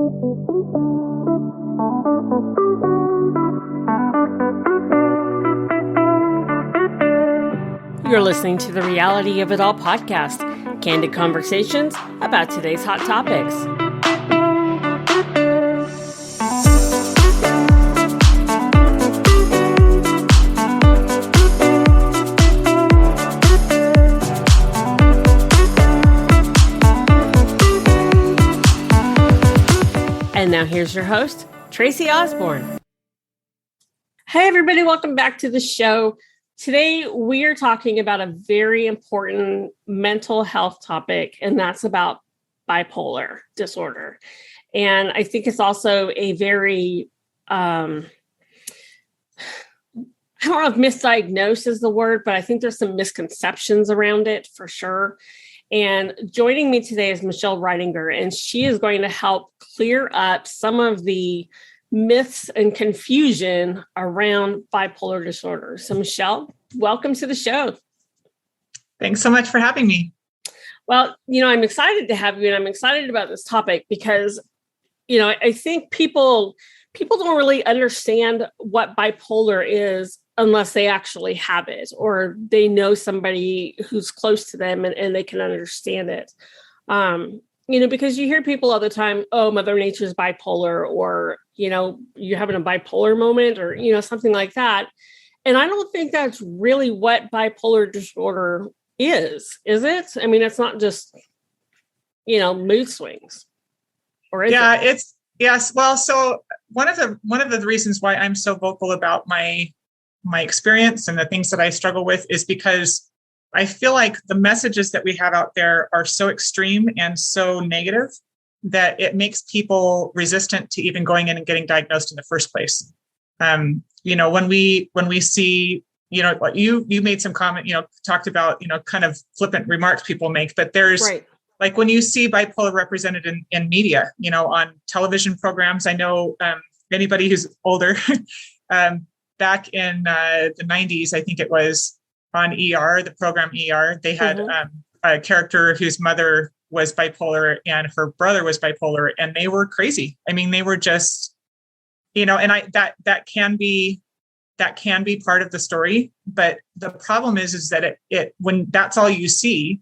You're listening to the Reality of It All podcast, candid conversations about today's hot topics. And now here's your host, Tracy Osborne. Hey, everybody. Welcome back to the show. Today, we are talking about a very important mental health topic, and that's about bipolar disorder. And I think it's also a very, I don't know if misdiagnosed is the word, but I think there's some misconceptions around it for sure. And joining me today is Michelle Reittinger, and she is going to help clear up some of the myths and confusion around bipolar disorder. So Michelle, welcome to the show. Thanks so much for having me. Well, I'm excited to have you, and I'm excited about this topic because, I think people don't really understand what bipolar is unless they actually have it or they know somebody who's close to them and they can understand it. Because you hear people all the time, oh, Mother Nature's bipolar, or, you're having a bipolar moment or, something like that. And I don't think that's really what bipolar disorder is it? I mean, it's not just, mood swings. Or yes. Well, so one of the reasons why I'm so vocal about my experience and the things that I struggle with is because I feel like the messages that we have out there are so extreme and so negative that it makes people resistant to even going in and getting diagnosed in the first place. When we see, like you made some comment, talked about, kind of flippant remarks people make, but there's right. Like when you see bipolar represented in media, on television programs, I know anybody who's older, back in the 90s, I think it was on ER, the program ER, they had a character whose mother was bipolar and her brother was bipolar, and they were crazy. I mean, they were just, and that can be part of the story. But the problem is that it when that's all you see,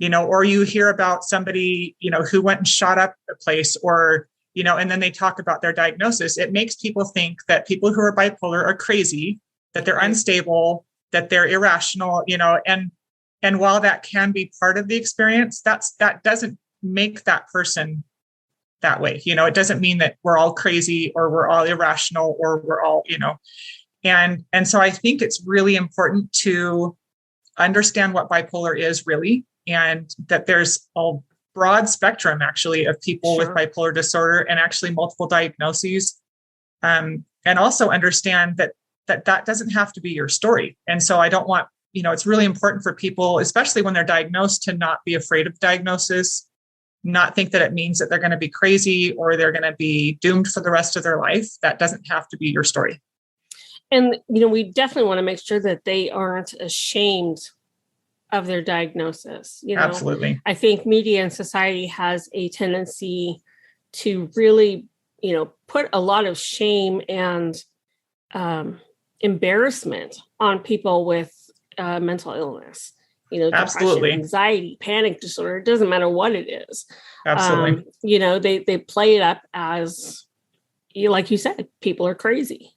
or you hear about somebody, who went and shot up a place, or, and then they talk about their diagnosis, it makes people think that people who are bipolar are crazy, that they're unstable, that they're irrational, and while that can be part of the experience, that doesn't make that person that way. It doesn't mean that we're all crazy or we're all irrational or we're all, and so I think it's really important to understand what bipolar is really, and that there's a broad spectrum actually of people with bipolar disorder and actually multiple diagnoses. And also understand that doesn't have to be your story. And so I don't want, it's really important for people, especially when they're diagnosed, to not be afraid of diagnosis, not think that it means that they're going to be crazy or they're going to be doomed for the rest of their life. That doesn't have to be your story. And, we definitely want to make sure that they aren't ashamed of their diagnosis. Absolutely. I think media and society has a tendency to really, put a lot of shame and embarrassment on people with mental illness, Absolutely. Depression, anxiety, panic disorder. It doesn't matter what it is. Absolutely. They play it up as, like you said, people are crazy.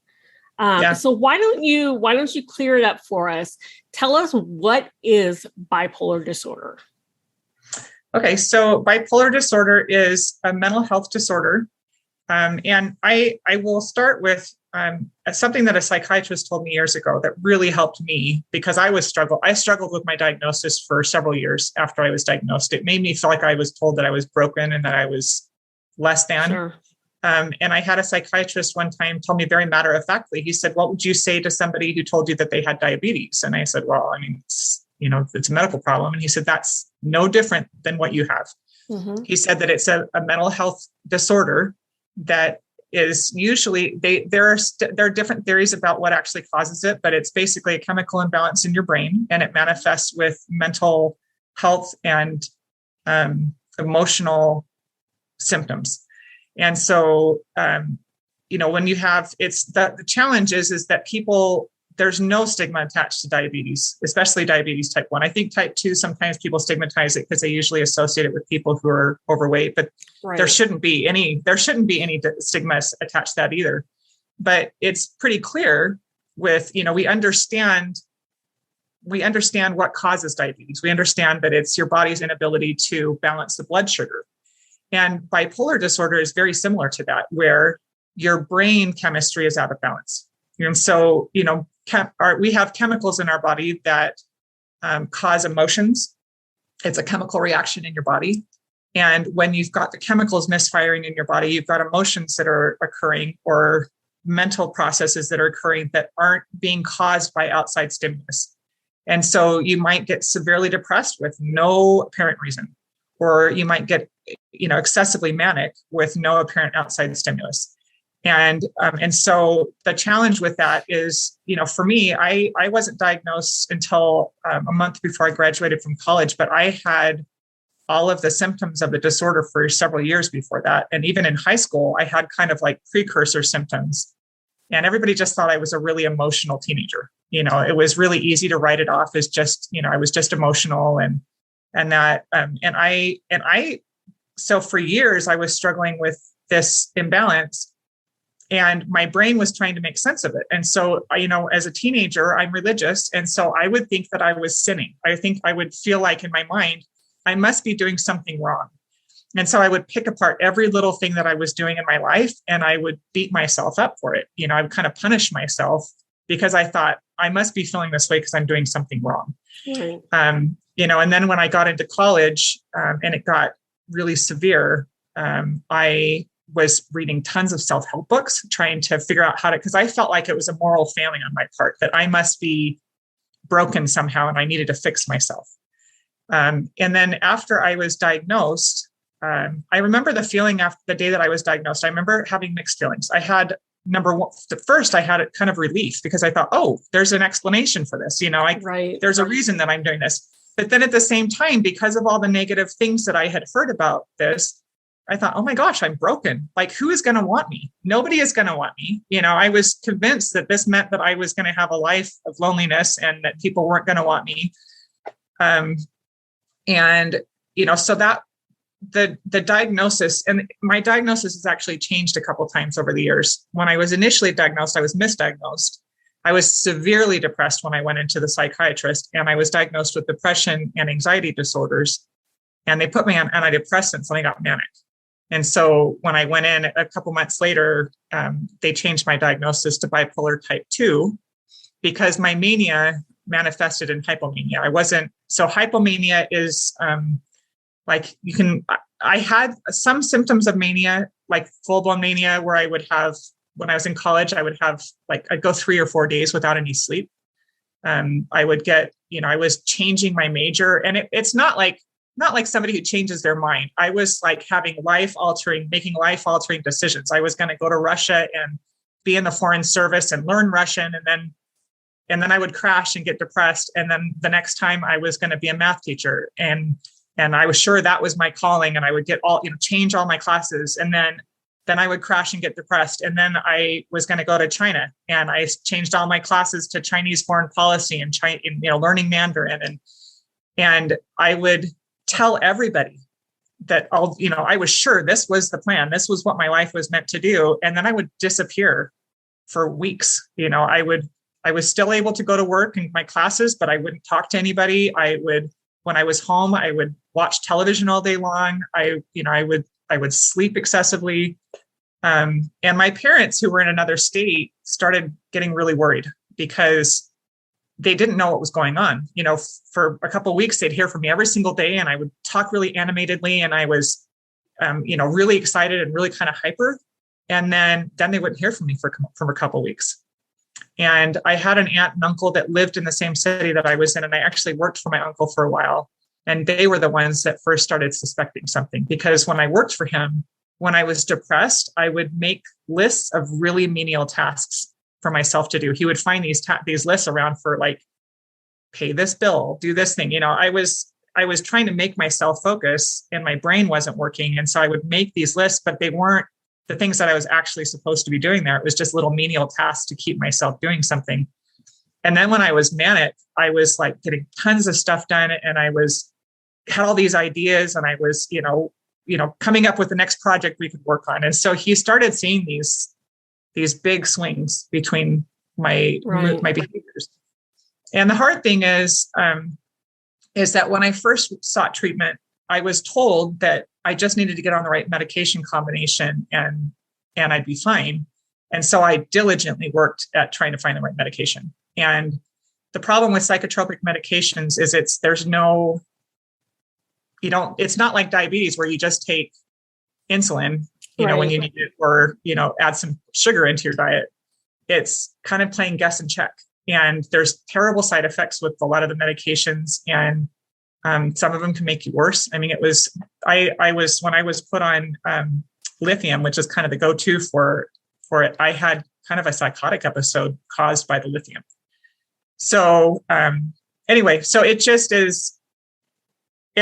So why don't you clear it up for us? Tell us, what is bipolar disorder? Okay. So bipolar disorder is a mental health disorder. And I will start with something that a psychiatrist told me years ago that really helped me, because I struggled with my diagnosis for several years after I was diagnosed. It made me feel like I was told that I was broken and that I was less than. Sure. And I had a psychiatrist one time tell me very matter-of-factly, he said, what would you say to somebody who told you that they had diabetes? And I said, well, I mean, it's a medical problem. And he said, that's no different than what you have. Mm-hmm. He said that it's a mental health disorder that is usually, there are different theories about what actually causes it, but it's basically a chemical imbalance in your brain, and it manifests with mental health and emotional symptoms. And so, when you have, it's the challenge is that people, there's no stigma attached to diabetes, especially diabetes type 1. I think type 2, sometimes people stigmatize it because they usually associate it with people who are overweight, but there shouldn't be any stigma attached to that either. But it's pretty clear with, we understand what causes diabetes. We understand that it's your body's inability to balance the blood sugar. And bipolar disorder is very similar to that, where your brain chemistry is out of balance. And so, we have chemicals in our body that cause emotions. It's a chemical reaction in your body. And when you've got the chemicals misfiring in your body, you've got emotions that are occurring or mental processes that are occurring that aren't being caused by outside stimulus. And so you might get severely depressed with no apparent reason, or you might get, excessively manic with no apparent outside stimulus. And so the challenge with that is, for me, I wasn't diagnosed until a month before I graduated from college, but I had all of the symptoms of the disorder for several years before that. And even in high school, I had kind of like precursor symptoms. And everybody just thought I was a really emotional teenager. It was really easy to write it off as just, I was just emotional so for years I was struggling with this imbalance, and my brain was trying to make sense of it. And so, as a teenager, I'm religious. And so I would think that I was sinning. I think I would feel like in my mind, I must be doing something wrong. And so I would pick apart every little thing that I was doing in my life, and I would beat myself up for it. I would kind of punish myself because I thought I must be feeling this way because I'm doing something wrong. Right. And then when I got into college and it got really severe, I was reading tons of self-help books, trying to figure out because I felt like it was a moral failing on my part, that I must be broken somehow and I needed to fix myself. And then after I was diagnosed, I remember the feeling after the day that I was diagnosed. I remember having mixed feelings. I had number one, first I had a kind of relief because I thought, oh, there's an explanation for this. There's a reason that I'm doing this. But then at the same time, because of all the negative things that I had heard about this, I thought, oh my gosh, I'm broken. Like, who is going to want me? Nobody is going to want me. I was convinced that this meant that I was going to have a life of loneliness and that people weren't going to want me. So that the diagnosis, and my diagnosis has actually changed a couple of times over the years. When I was initially diagnosed, I was misdiagnosed. I was severely depressed when I went into the psychiatrist, and I was diagnosed with depression and anxiety disorders. And they put me on antidepressants and I got manic. And so when I went in a couple months later, they changed my diagnosis to bipolar type 2 because my mania manifested in hypomania. So hypomania is I had some symptoms of mania, like full-blown mania, where I would have, when I was in college, I'd go 3 or 4 days without any sleep. I would get, I was changing my major, and it's not like somebody who changes their mind. I was like making life-altering decisions. I was going to go to Russia and be in the foreign service and learn Russian. And then I would crash and get depressed. And then the next time I was going to be a math teacher. And I was sure that was my calling, and I would get change all my classes. And then I would crash and get depressed. And then I was going to go to China, and I changed all my classes to Chinese foreign policy and learning Mandarin. And I would tell everybody that I was sure this was the plan. This was what my life was meant to do. And then I would disappear for weeks. I was still able to go to work and my classes, but I wouldn't talk to anybody. When I was home, I would watch television all day long. I would sleep excessively. And my parents, who were in another state, started getting really worried because they didn't know what was going on. For a couple of weeks, they'd hear from me every single day, and I would talk really animatedly, and I was, really excited and really kind of hyper. And then they wouldn't hear from me for a couple of weeks. And I had an aunt and uncle that lived in the same city that I was in, and I actually worked for my uncle for a while. And they were the ones that first started suspecting something, because when I worked for him, when I was depressed, I would make lists of really menial tasks for myself to do. He would find these lists around for like, pay this bill, do this thing. I was trying to make myself focus, and my brain wasn't working. And so I would make these lists, but they weren't the things that I was actually supposed to be doing there. It was just little menial tasks to keep myself doing something. And then when I was manic, I was like getting tons of stuff done, and had all these ideas, and I was, coming up with the next project we could work on. And so he started seeing these big swings between my behaviors. And the hard thing is that when I first sought treatment, I was told that I just needed to get on the right medication combination and I'd be fine. And so I diligently worked at trying to find the right medication. And the problem with psychotropic medications is it's not like diabetes where you just take insulin, when you need it, or, add some sugar into your diet. It's kind of playing guess and check. And there's terrible side effects with a lot of the medications. And some of them can make you worse. I mean, when I was put on lithium, which is kind of the go-to for it, I had kind of a psychotic episode caused by the lithium. So anyway, so it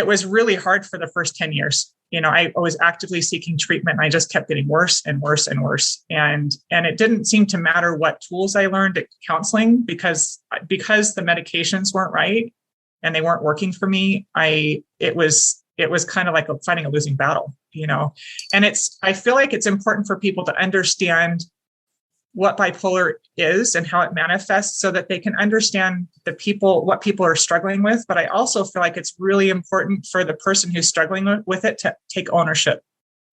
was really hard for the first 10 years. I was actively seeking treatment, and I just kept getting worse and worse and worse. And it didn't seem to matter what tools I learned at counseling because the medications weren't right and they weren't working for me. It was kind of like fighting a losing battle, and I feel like it's important for people to understand what bipolar is and how it manifests so that they can understand what people are struggling with. But I also feel like it's really important for the person who's struggling with it to take ownership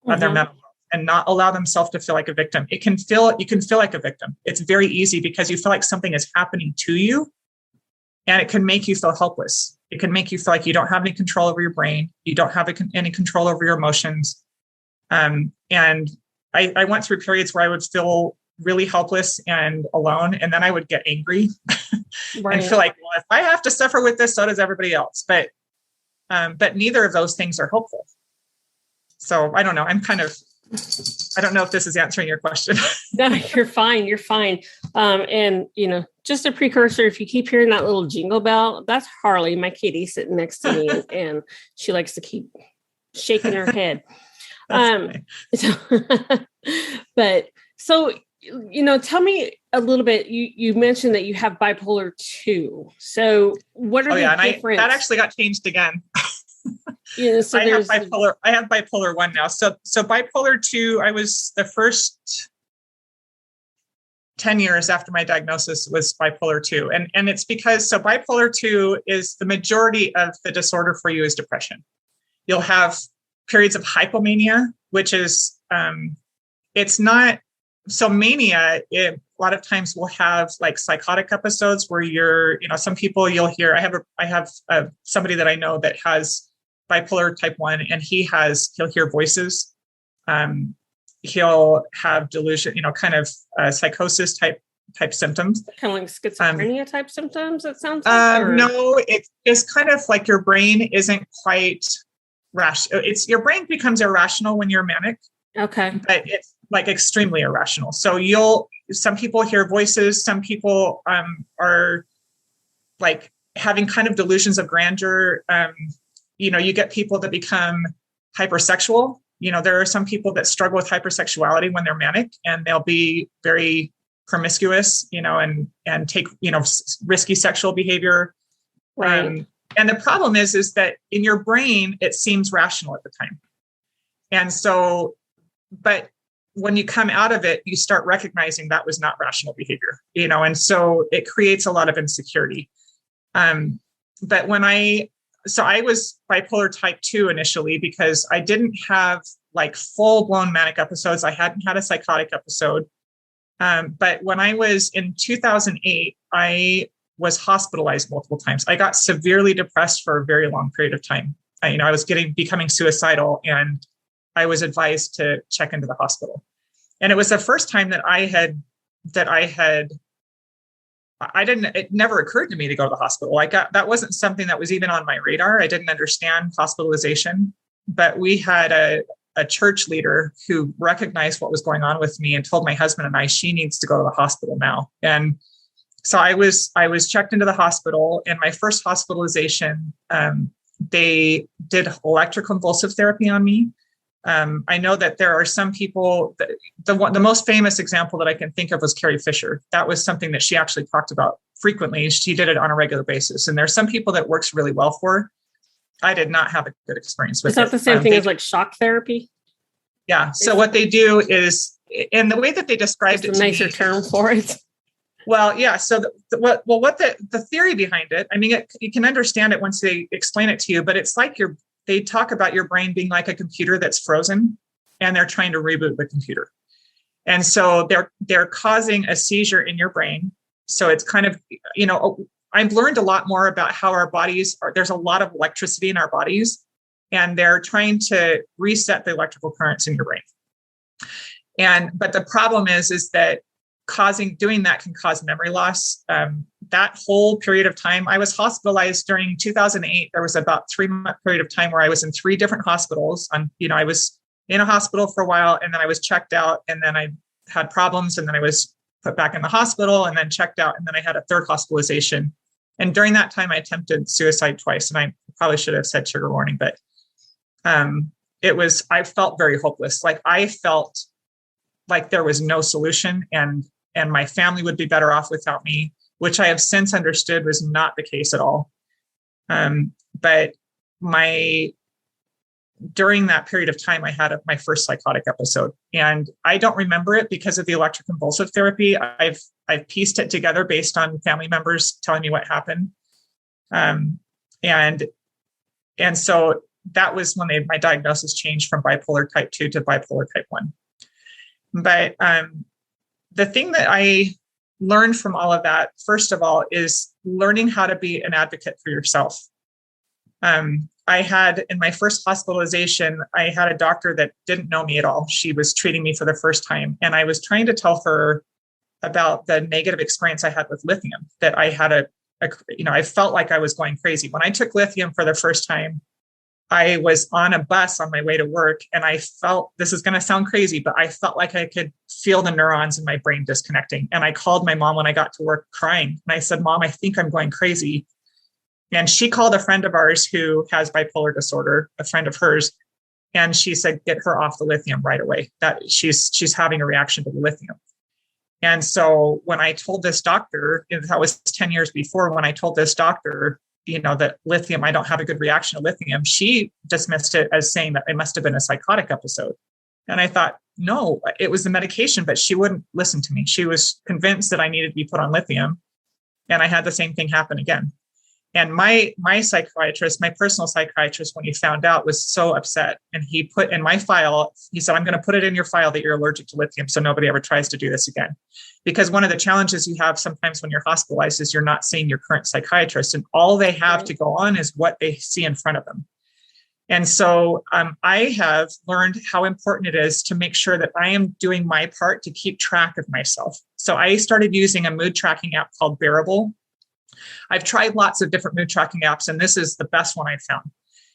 of their mental health and not allow themselves to feel like a victim. You can feel like a victim. It's very easy because you feel like something is happening to you, and it can make you feel helpless. It can make you feel like you don't have any control over your brain. You don't have any control over your emotions. And I went through periods where I would feel really helpless and alone. And then I would get angry and feel like, well, if I have to suffer with this, so does everybody else. But neither of those things are helpful. So I don't know. I don't know if this is answering your question. No, you're fine. You're fine. And just a precursor, if you keep hearing that little jingle bell, that's Harley, my kitty, sitting next to me. And she likes to keep shaking her head. So, tell me a little bit. You mentioned that you have bipolar 2. So what are the difference? That actually got changed again. So I have bipolar 1 now. So bipolar 2, I was the first 10 years after my diagnosis was bipolar 2. And it's because, bipolar 2 is the majority of the disorder for you is depression. You'll have periods of hypomania, which is, it's not, so mania, a lot of times will have like psychotic episodes where some people you'll hear, I have somebody that I know that has bipolar type 1, and he'll hear voices. He'll have delusion, kind of psychosis type symptoms. Kind of like schizophrenia type symptoms, it sounds like? No, it's kind of like your brain isn't quite rational. Your brain becomes irrational when you're manic. Okay. But it's like extremely irrational. So some people hear voices, some people are like having kind of delusions of grandeur. You get people that become hypersexual. There are some people that struggle with hypersexuality when they're manic, and they'll be very promiscuous, and take, risky sexual behavior. Right. And the problem is that in your brain, it seems rational at the time. And so, but when you come out of it, you start recognizing that was not rational behavior, and so it creates a lot of insecurity. But I was bipolar type 2 initially because I didn't have like full blown manic episodes. I hadn't had a psychotic episode. But when I was in 2008, I was hospitalized multiple times. I got severely depressed for a very long period of time. I was becoming suicidal, and I was advised to check into the hospital. And it was the first time that it never occurred to me to go to the hospital. That wasn't something that was even on my radar. I didn't understand hospitalization, but we had a church leader who recognized what was going on with me and told my husband and I, she needs to go to the hospital now. And so I was checked into the hospital, and my first hospitalization, they did electroconvulsive therapy on me. I know that there are some people that the most famous example that I can think of was Carrie Fisher. That was something that she actually talked about frequently. She did it on a regular basis. And there's some people that works really well for. I did not have a good experience with it. Is that the same thing as like shock therapy? Yeah. So what they do is, and the way that they described it, a nicer term for it. Well, yeah. So what the theory behind it, I mean, you can understand it once they explain it to you, but it's like they talk about your brain being like a computer that's frozen and they're trying to reboot the computer. And so they're causing a seizure in your brain. So it's kind of, I've learned a lot more about how our bodies are. There's a lot of electricity in our bodies, and they're trying to reset the electrical currents in your brain. But the problem is that doing that can cause memory loss. That whole period of time, I was hospitalized during 2008. There was about 3-month period of time where I was in 3 different hospitals. I was in a hospital for a while, and then I was checked out, and then I had problems, and then I was put back in the hospital and then checked out. And then I had a 3rd hospitalization. And during that time, I attempted suicide twice. And I probably should have said trigger warning, but I felt very hopeless. Like I felt like there was no solution, and my family would be better off without me, which I have since understood was not the case at all. But during that period of time, I had my first psychotic episode, and I don't remember it because of the electroconvulsive therapy. I've pieced it together based on family members telling me what happened. And so that was when my diagnosis changed from bipolar type 2 to bipolar type 1. But the thing that I learned from all of that, first of all, is learning how to be an advocate for yourself. I had, in my first hospitalization, I had a doctor that didn't know me at all. She was treating me for the first time. And I was trying to tell her about the negative experience I had with lithium, that I had I felt like I was going crazy. When I took lithium for the first time, I was on a bus on my way to work, and I felt, this is going to sound crazy, but I felt like I could feel the neurons in my brain disconnecting. And I called my mom when I got to work crying. And I said, Mom, I think I'm going crazy. And she called a friend of ours who has bipolar disorder, a friend of hers. And she said, get her off the lithium right away, that she's having a reaction to the lithium. And so when I told this doctor, that was 10 years before, when I told this doctor, that lithium, I don't have a good reaction to lithium, she dismissed it as saying that it must have been a psychotic episode. And I thought, no, it was the medication, but she wouldn't listen to me. She was convinced that I needed to be put on lithium. And I had the same thing happen again. And my psychiatrist, my personal psychiatrist, when he found out, was so upset. And he put in my file, he said, I'm going to put it in your file that you're allergic to lithium, so nobody ever tries to do this again. Because one of the challenges you have sometimes when you're hospitalized is you're not seeing your current psychiatrist, and all they have to go on is what they see in front of them. And so I have learned how important it is to make sure that I am doing my part to keep track of myself. So I started using a mood tracking app called Bearable. I've tried lots of different mood tracking apps, and this is the best one I've found.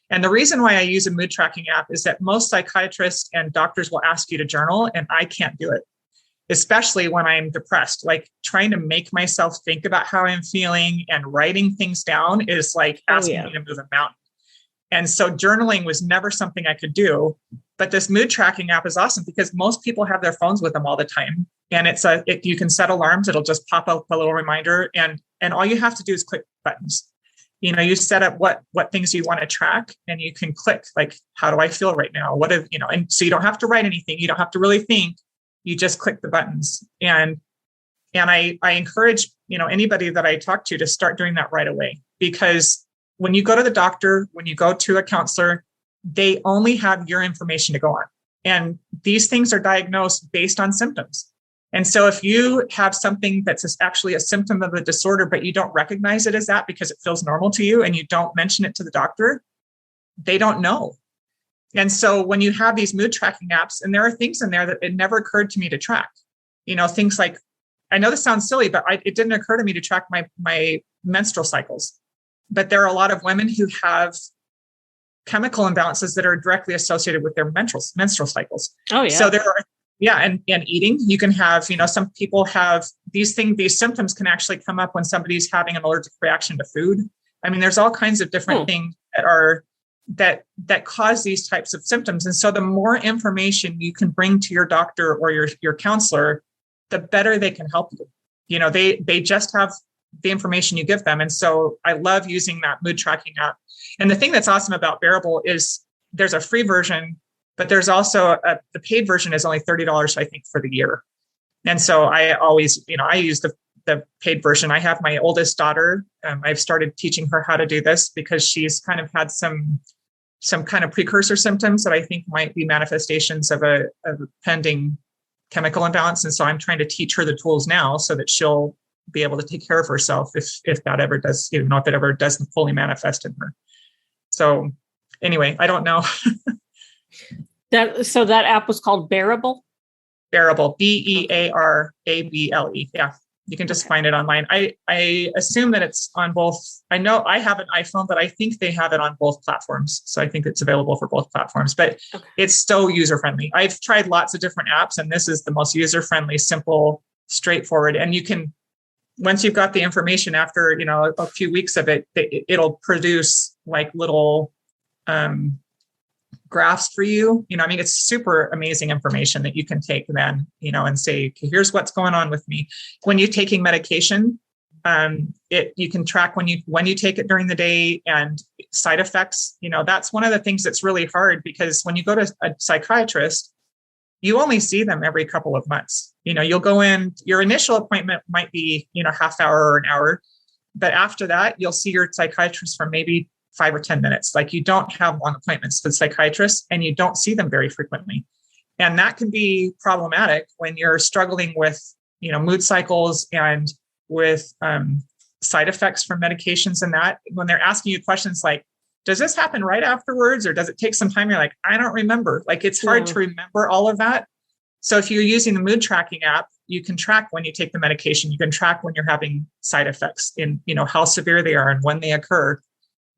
And the reason why I use a mood tracking app is that most psychiatrists and doctors will ask you to journal, and I can't do it, especially when I'm depressed. Like trying to make myself think about how I'm feeling and writing things down is like asking me to move a mountain. And so journaling was never something I could do. But this mood tracking app is awesome because most people have their phones with them all the time. And you can set alarms. It'll just pop up a little reminder. And all you have to do is click buttons. You set up what things you want to track, and you can click like, how do I feel right now? And so you don't have to write anything. You don't have to really think. You just click the buttons. And I encourage, anybody that I talk to start doing that right away, because when you go to the doctor, when you go to a counselor, they only have your information to go on. And these things are diagnosed based on symptoms. And so if you have something that's actually a symptom of a disorder, but you don't recognize it as that because it feels normal to you and you don't mention it to the doctor, they don't know. And so when you have these mood tracking apps, and there are things in there that it never occurred to me to track, things like, I know this sounds silly, but it didn't occur to me to track my menstrual cycles. But there are a lot of women who have chemical imbalances that are directly associated with their menstrual cycles. Oh, yeah. So there are, and eating. You can have, some people have these symptoms can actually come up when somebody's having an allergic reaction to food. I mean, there's all kinds of different things that are that cause these types of symptoms. And so the more information you can bring to your doctor or your counselor, the better they can help you. They just have the information you give them. And so I love using that mood tracking app. And the thing that's awesome about Bearable is there's a free version, but there's also the paid version is only $30, I think, for the year. And so I always, I use the paid version. I have my oldest daughter. I've started teaching her how to do this because she's kind of had some kind of precursor symptoms that I think might be manifestations of a pending chemical imbalance. And so I'm trying to teach her the tools now so that she'll be able to take care of herself if that ever does, if it ever doesn't fully manifest in her. So anyway, I don't know. So that app was called Bearable? Bearable, Bearable. Yeah. You can just find it online. I assume that it's on both. I know I have an iPhone, but I think they have it on both platforms. So I think it's available for both platforms, but It's so user-friendly. I've tried lots of different apps, and this is the most user-friendly, simple, straightforward. And you can, once you've got the information after, a few weeks of it, it'll produce like little graphs for you. It's super amazing information that you can take then, and say, okay, here's what's going on with me. When you're taking medication, you can track when you take it during the day and side effects. That's one of the things that's really hard, because when you go to a psychiatrist, you only see them every couple of months. You'll go in, your initial appointment might be, half hour or an hour, but after that, you'll see your psychiatrist for maybe 5 or 10 minutes. Like, you don't have long appointments with psychiatrists, and you don't see them very frequently. And that can be problematic when you're struggling with, mood cycles and with side effects from medications, and that when they're asking you questions like, does this happen right afterwards, or does it take some time? You're like, I don't remember. Like, it's hard to remember all of that. So if you're using the mood tracking app, you can track when you take the medication. You can track when you're having side effects in, how severe they are and when they occur.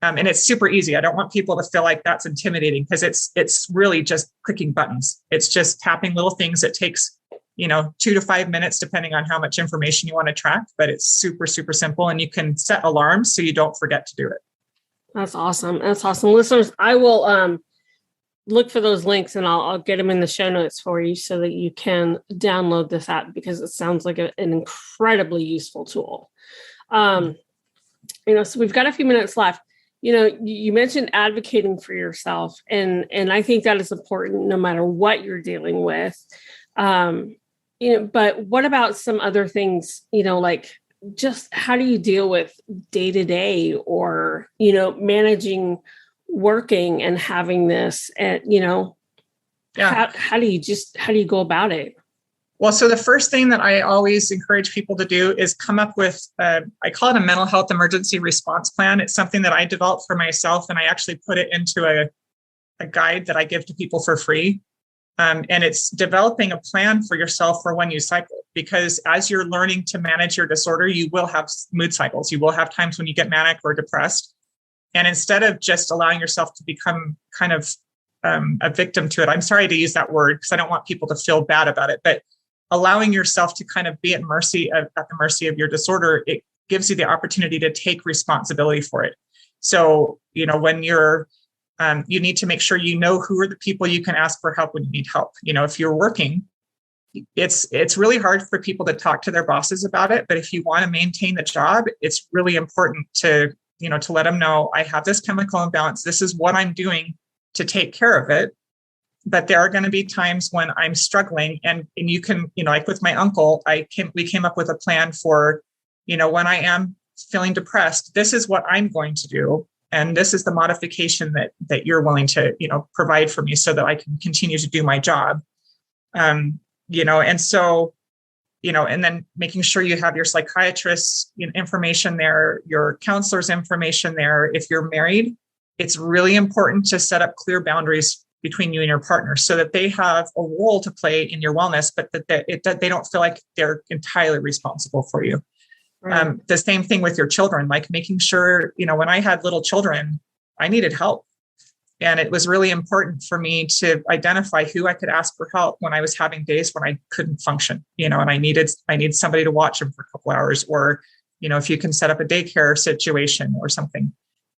And it's super easy. I don't want people to feel like that's intimidating, because it's really just clicking buttons. It's just tapping little things. It takes, 2 to 5 minutes, depending on how much information you want to track, but it's super, super simple. And you can set alarms so you don't forget to do it. That's awesome. Listeners, I will look for those links, and I'll get them in the show notes for you so that you can download this app, because it sounds like an incredibly useful tool. So we've got a few minutes left. You mentioned advocating for yourself, and I think that is important no matter what you're dealing with. But what about some other things, like just how do you deal with day to day, or, managing working and having this, and, how do you go about it? Well, so the first thing that I always encourage people to do is come up with, I call it a mental health emergency response plan. It's something that I developed for myself, and I actually put it into a guide that I give to people for free. And it's developing a plan for yourself for when you cycle, because as you're learning to manage your disorder, you will have mood cycles. You will have times when you get manic or depressed. And instead of just allowing yourself to become kind of a victim to it, I'm sorry to use that word because I don't want people to feel bad about it, but allowing yourself to kind of be at the mercy of your disorder, it gives you the opportunity to take responsibility for it. So, when you're, you need to make sure who are the people you can ask for help when you need help. If you're working, it's really hard for people to talk to their bosses about it. But if you want to maintain the job, it's really important to let them know, I have this chemical imbalance. This is what I'm doing to take care of it. But there are going to be times when I'm struggling, and you can, like with my uncle, we came up with a plan for, when I am feeling depressed, this is what I'm going to do. And this is the modification that you're willing to, provide for me so that I can continue to do my job. And so, and then making sure you have your psychiatrist's information there, your counselor's information there. If you're married, it's really important to set up clear boundaries between you and your partner so that they have a role to play in your wellness, but that they don't feel like they're entirely responsible for you. Right. The same thing with your children, like making sure, when I had little children, I needed help. And it was really important for me to identify who I could ask for help when I was having days when I couldn't function, and I need somebody to watch them for a couple hours, or, if you can set up a daycare situation or something.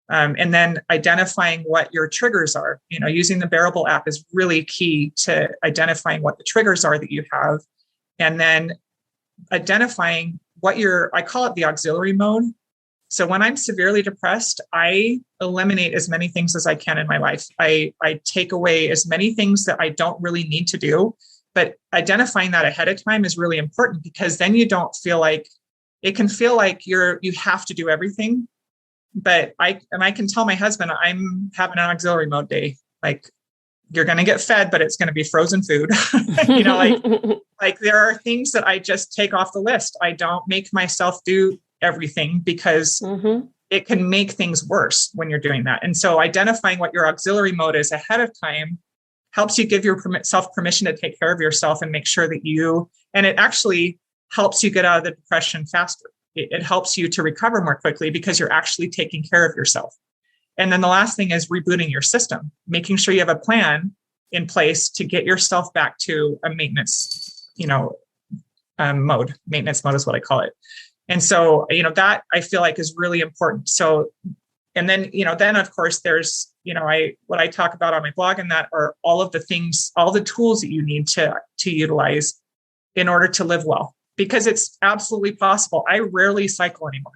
And then identifying what your triggers are. Using the Bearable app is really key to identifying what the triggers are that you have. And then identifying I call it the auxiliary mode. So when I'm severely depressed, I eliminate as many things as I can in my life. I take away as many things that I don't really need to do. But identifying that ahead of time is really important, because then you don't feel like it can feel like you have to do everything. But I can tell my husband, I'm having an auxiliary mode day. Like, you're going to get fed, but it's going to be frozen food. Like there are things that I just take off the list. I don't make myself do everything, because it can make things worse when you're doing that. And so identifying what your auxiliary mode is ahead of time helps you give yourself permission to take care of yourself and make sure that and it actually helps you get out of the depression faster. It helps you to recover more quickly, because you're actually taking care of yourself. And then the last thing is rebooting your system, making sure you have a plan in place to get yourself back to a maintenance, mode. Maintenance mode is what I call it. And so, that I feel like is really important. So, and then, then of course there's, what I talk about on my blog, and that are all of the things, all the tools that you need to utilize in order to live well, because it's absolutely possible. I rarely cycle anymore.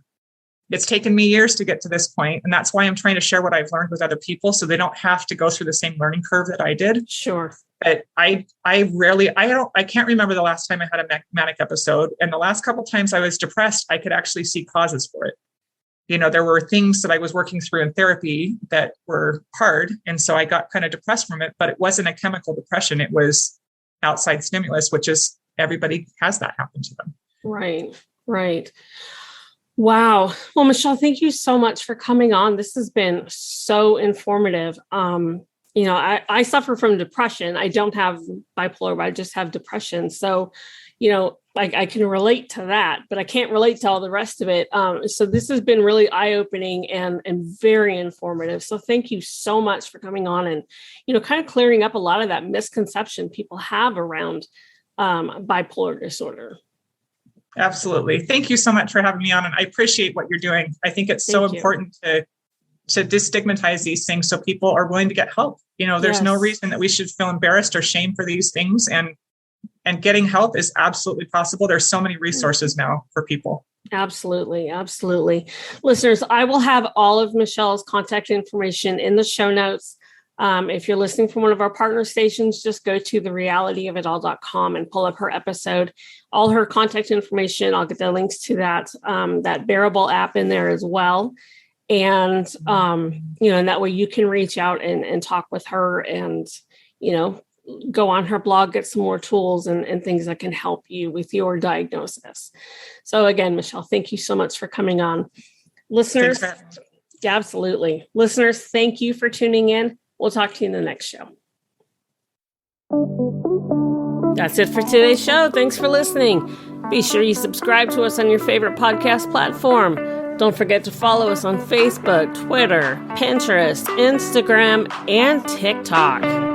It's taken me years to get to this point, and that's why I'm trying to share what I've learned with other people, so they don't have to go through the same learning curve that I did. Sure. But I can't remember the last time I had a manic episode. And the last couple of times I was depressed, I could actually see causes for it. There were things that I was working through in therapy that were hard. And so I got kind of depressed from it, but it wasn't a chemical depression. It was outside stimulus, which is everybody has that happen to them. Right. Wow. Well, Michelle, thank you so much for coming on. This has been so informative. I suffer from depression. I don't have bipolar, but I just have depression. So, I can relate to that, but I can't relate to all the rest of it. So this has been really eye-opening and very informative. So thank you so much for coming on and, kind of clearing up a lot of that misconception people have around bipolar disorder. Absolutely. Thank you so much for having me on. And I appreciate what you're doing. I think it's so important to destigmatize these things so people are willing to get help. There's no reason that we should feel embarrassed or shame for these things. And getting help is absolutely possible. There's so many resources now for people. Absolutely. Listeners, I will have all of Michelle's contact information in the show notes. If you're listening from one of our partner stations, just go to therealityofitall.com and pull up her episode. All her contact information, I'll get the links to that Bearable app in there as well. And, and that way you can reach out and talk with her and, go on her blog, get some more tools and things that can help you with your diagnosis. So again, Michelle, thank you so much for coming on. Listeners, absolutely. Listeners, thank you for tuning in. We'll talk to you in the next show. That's it for today's show. Thanks for listening. Be sure you subscribe to us on your favorite podcast platform. Don't forget to follow us on Facebook, Twitter, Pinterest, Instagram, and TikTok.